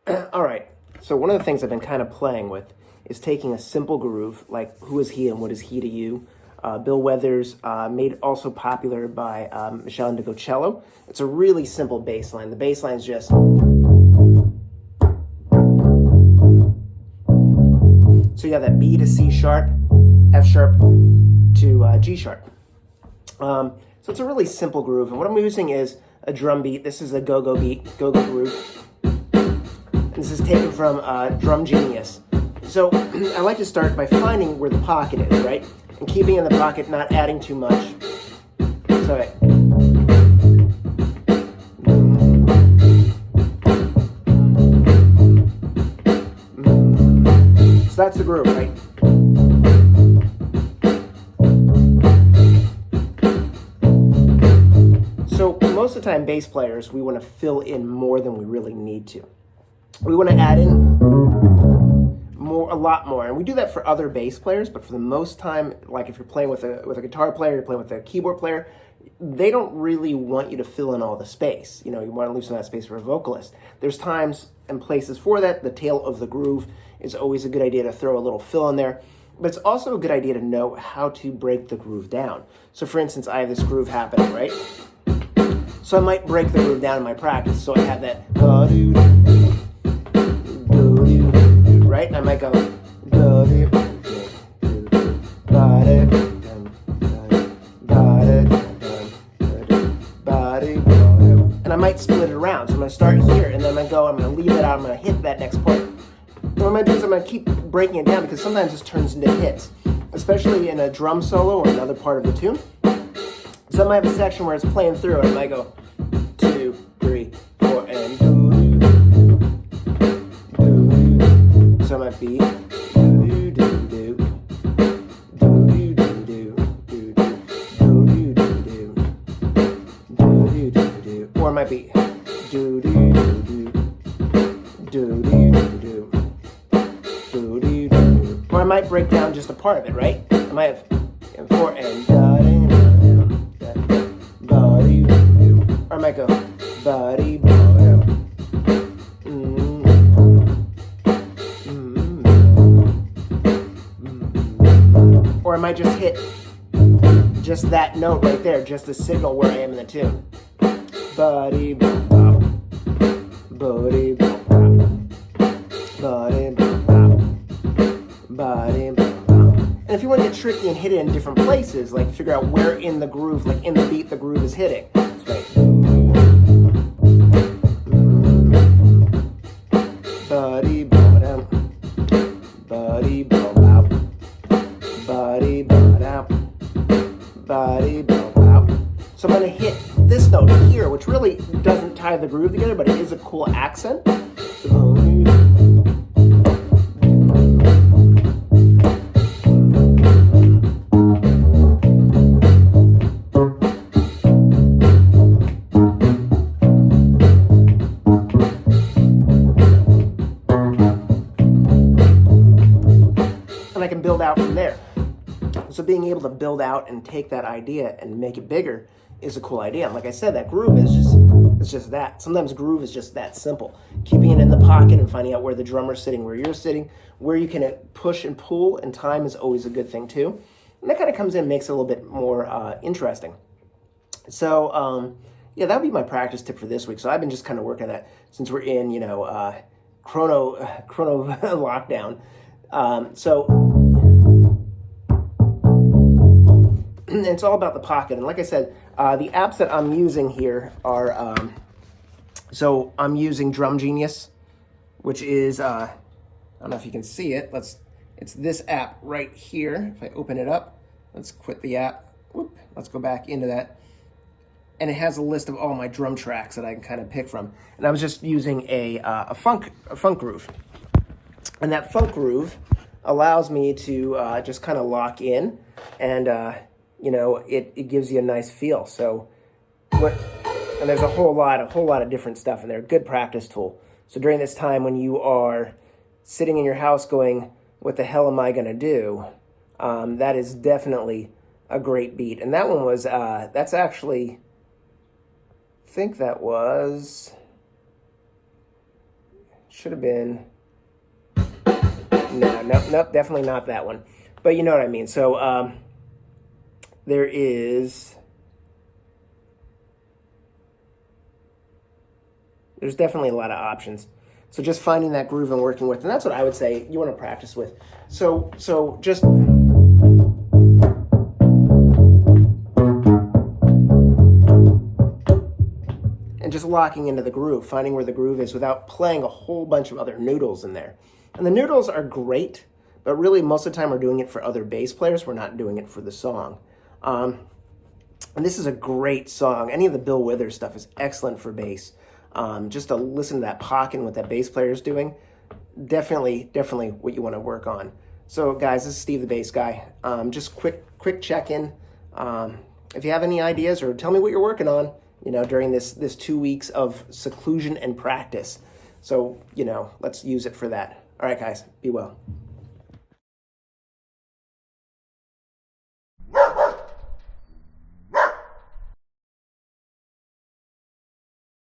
All right. So one of the things I've been kind of playing with is taking a simple groove like "Who is he and what is he to you." Bill Withers, made also popular by Michelle Indigocello. It's a really simple bass line. The bass line is just so you have that B to C sharp, F sharp to G sharp. So it's a really simple groove, and what I'm using is a drum beat. This is a go-go beat, go-go groove. This is taken from Drum Genius. So I like to start by finding where the pocket is, right? And keeping in the pocket, not adding too much. So, so that's the groove, right? So most of the time, bass players, we want to fill in more than we really need to. We want to add in a lot more, and we do that for other bass players. But for the most time, like if you're playing with a guitar player, you're playing with a keyboard player, they don't really want you to fill in all the space. You want to leave some of that space for a vocalist. There's times and places for that. The tail of the groove is always a good idea to throw a little fill in there. But it's also a good idea to know how to break the groove down. So for instance, I have this groove happening, right? So I might break the groove down in my practice. So I have that, right? And I might go, and I might split it around. So I'm going to start here, and then I'm going to leave it out. I'm going to hit that next part. What I'm going to do is I'm going to keep breaking it down, because sometimes this turns into hits, especially in a drum solo or another part of the tune. So I might have a section where it's playing through, and I might go 2, 3, 4, and so I might be or it might be or I might break down just a part of it, right? I might have 4 and or I might go or I might just hit just that note right there, just to signal where I am in the tune. Buddy bop bop, buddy bop bop, buddy bop bop, buddy bop bop. And if you want to get tricky and hit it in different places, like figure out where in the groove, like in the beat, the groove is hitting. That's right. Buddy bop bop, buddy bop bop, buddy bop bop, buddy bop bop. So I'm going to hit this note here, which really doesn't tie the groove together, but it is a cool accent. And I can build out from there. So being able to build out and take that idea and make it bigger is a cool idea. And like I said, that groove is just that. Sometimes groove is just that simple. Keeping it in the pocket and finding out where the drummer's sitting, where you're sitting, where you can push and pull, and time is always a good thing too. And that kind of comes in and makes it a little bit more interesting. So yeah, that would be my practice tip for this week. So I've been just kind of working on that since we're in, chrono lockdown. It's all about the pocket. And like I said, the apps that I'm using here are, so I'm using Drum Genius, which is, I don't know if you can see it. It's this app right here. If I open it up, let's quit the app. Whoop, let's go back into that. And it has a list of all my drum tracks that I can kind of pick from. And I was just using a funk groove. And that funk groove allows me to just kind of lock in, and it gives you a nice feel. So, and there's a whole lot of different stuff in there. Good practice tool. So during this time when you are sitting in your house going, "What the hell am I gonna do?" That is definitely a great beat. And that one was that's actually, I think that was should have been, no, nope, definitely not that one. But you know what I mean. So there's definitely a lot of options. So just finding that groove and working with, and that's what I would say you want to practice with. So just and just locking into the groove, finding where the groove is without playing a whole bunch of other noodles in there. And the noodles are great, but really most of the time we're doing it for other bass players. We're not doing it for the song. And this is a great song. Any of the Bill Withers stuff is excellent for bass. Just to listen to that pocket and what that bass player is doing, definitely what you want to work on. So guys, this is Steve the Bass Guy. Just quick check-in. If you have any ideas or tell me what you're working on, during this 2 weeks of seclusion and practice. So, let's use it for that. All right, guys, be well.